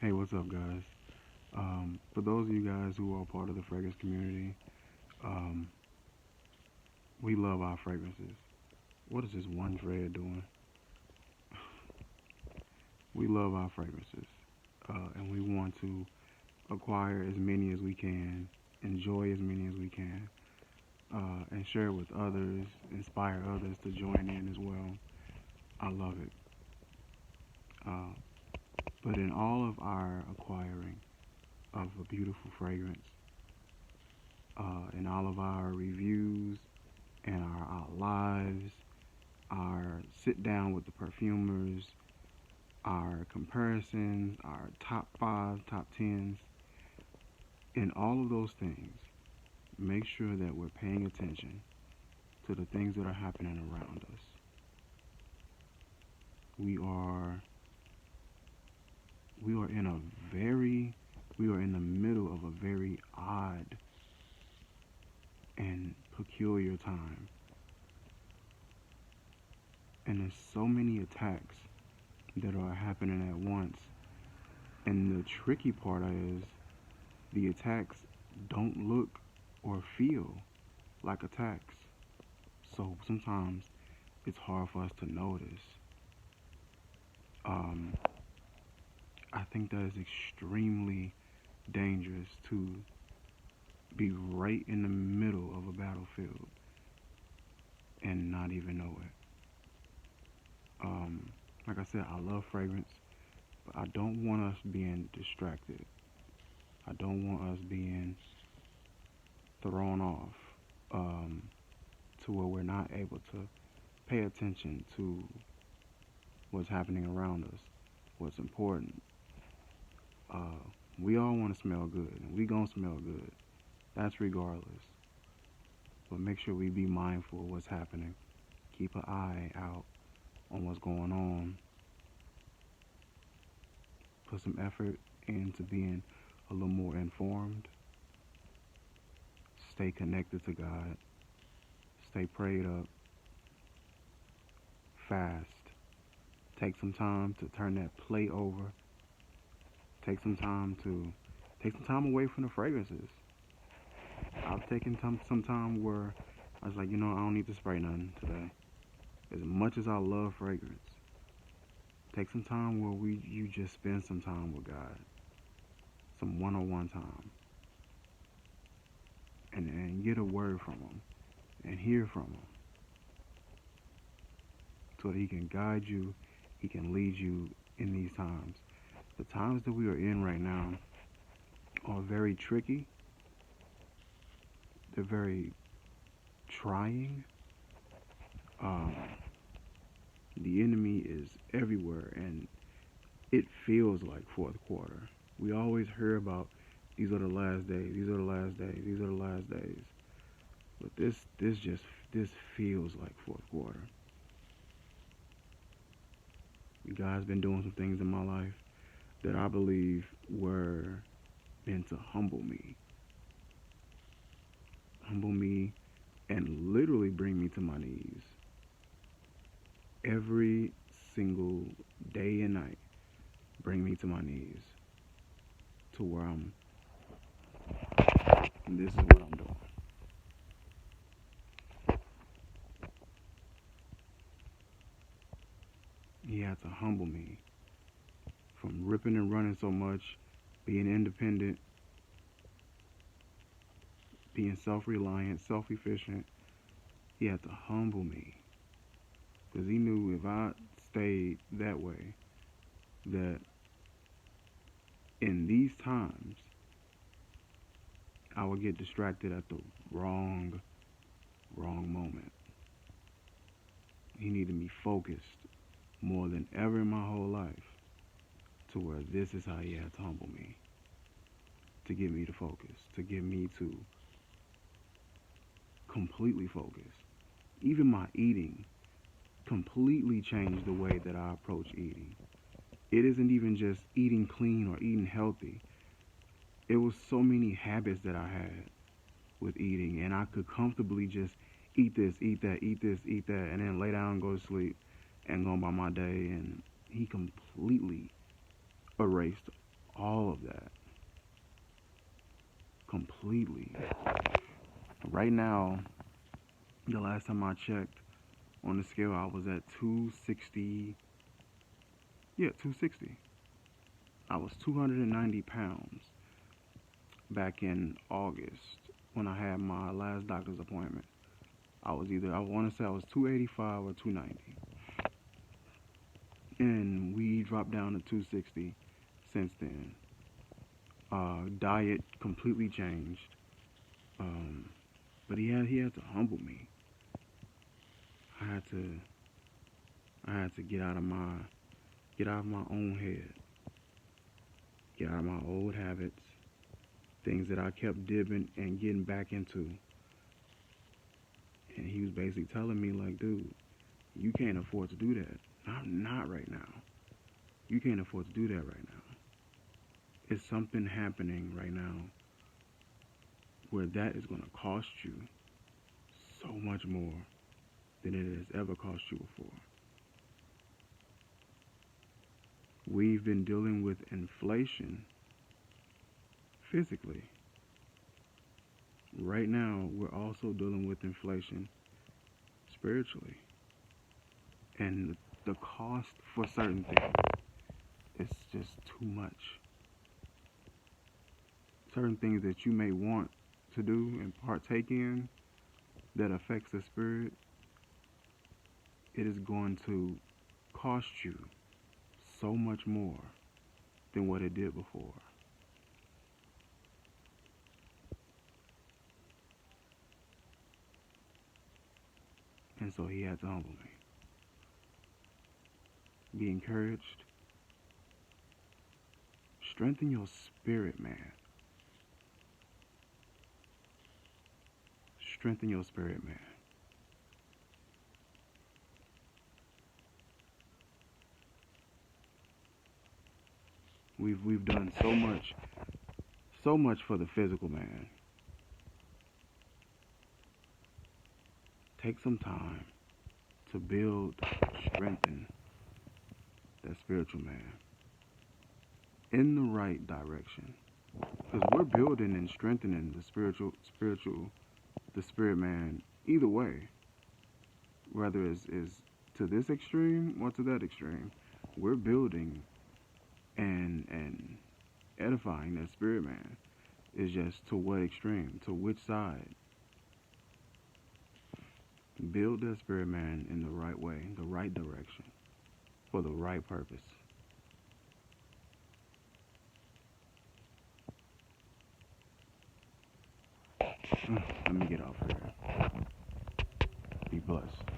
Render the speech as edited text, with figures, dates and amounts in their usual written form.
Hey, what's up, guys? For those of you guys who are part of the fragrance community, um, we love our fragrances. What is this one dread doing? We love our fragrances, and we want to acquire as many as we can, enjoy as many as we can, and share with others, inspire others to join in as well. I love it. Uh, but in all of our acquiring of a beautiful fragrance, in all of our reviews and our lives, our sit down with the perfumers, our comparisons, our top five, top tens, in all of those things, make sure that we're paying attention to the things that are happening around us. We are we are in a very we are in the middle of a very odd and peculiar time. And there's so many attacks that are happening at once. And the tricky part is the attacks don't look or feel like attacks. So sometimes it's hard for us to notice. Um, I think that is extremely dangerous to be right in the middle of a battlefield and not even know it. Like I said, I love fragrance, but I don't want us being distracted. I don't want us being thrown off um, to where we're not able to pay attention to what's happening around us, what's important. Uh, we all want to smell good, and we gonna smell good. That's regardless. But make sure we be mindful of what's happening. Keep an eye out on what's going on. Put some effort into being a little more informed. Stay connected to God. Stay prayed up. Fast. Take some time to turn that plate over. Take some time away from the fragrances. I've taken some time where I was like, I don't need to spray nothing today. As much as I love fragrance, take some time where you just spend some time with God, some one-on-one time, and get a word from Him and hear from Him, so that He can guide you, He can lead you in these times. The times that we are in right now are very tricky. They're very trying. Um, the enemy is everywhere, and it feels like fourth quarter. We always hear about these are the last days, these are the last days, these are the last days. But this feels like fourth quarter. God's been doing some things in my life that I believe were meant to humble me, and literally bring me to my knees every single day and night. Bring me to my knees to where this is what I'm doing. He had to humble me from ripping and running so much, being independent, being self-reliant, self-efficient. He had to humble me because he knew if I stayed that way, that in these times I would get distracted at the wrong moment. He needed me focused more than ever in my whole life, to where this is how he had to humble me, to get me to focus, to get me to completely focus. Even my eating completely changed the way that I approach eating. It isn't even just eating clean or eating healthy. It was so many habits that I had with eating, and I could comfortably just eat this, eat that, eat this, eat that, and then lay down and go to sleep and go about my day. And he completely erased all of that completely. Right now, the last time I checked on the scale, I was at 260. Yeah, 260. I was 290 pounds back in August when I had my last doctor's appointment. I want to say I was 285 or 290. And we dropped down to 260 since then. Diet completely changed. But he had to humble me. I had to get out of my own head. Get out of my old habits, things that I kept dipping and getting back into. And he was basically telling me, like, dude, you can't afford to do that. Not right now. You can't afford to do that right now. It's something happening right now where that is going to cost you so much more than it has ever cost you before. We've been dealing with inflation physically. Right now, we're also dealing with inflation spiritually. And the cost for certain things is just too much. Certain things that you may want to do and partake in that affects the spirit, it is going to cost you so much more than what it did before. And so he had to humble me. Be encouraged. Strengthen your spirit, man. Strengthen your spirit, man. We've done so much for the physical man. Take some time to build, strengthen that spiritual man in the right direction. Because we're building and strengthening the the spirit man either way. Whether it's to this extreme or to that extreme. We're building and edifying that spirit man. Is just to what extreme, to which side. Build that spirit man in the right way, the right direction, for the right purpose. Let me get off here. Be blessed.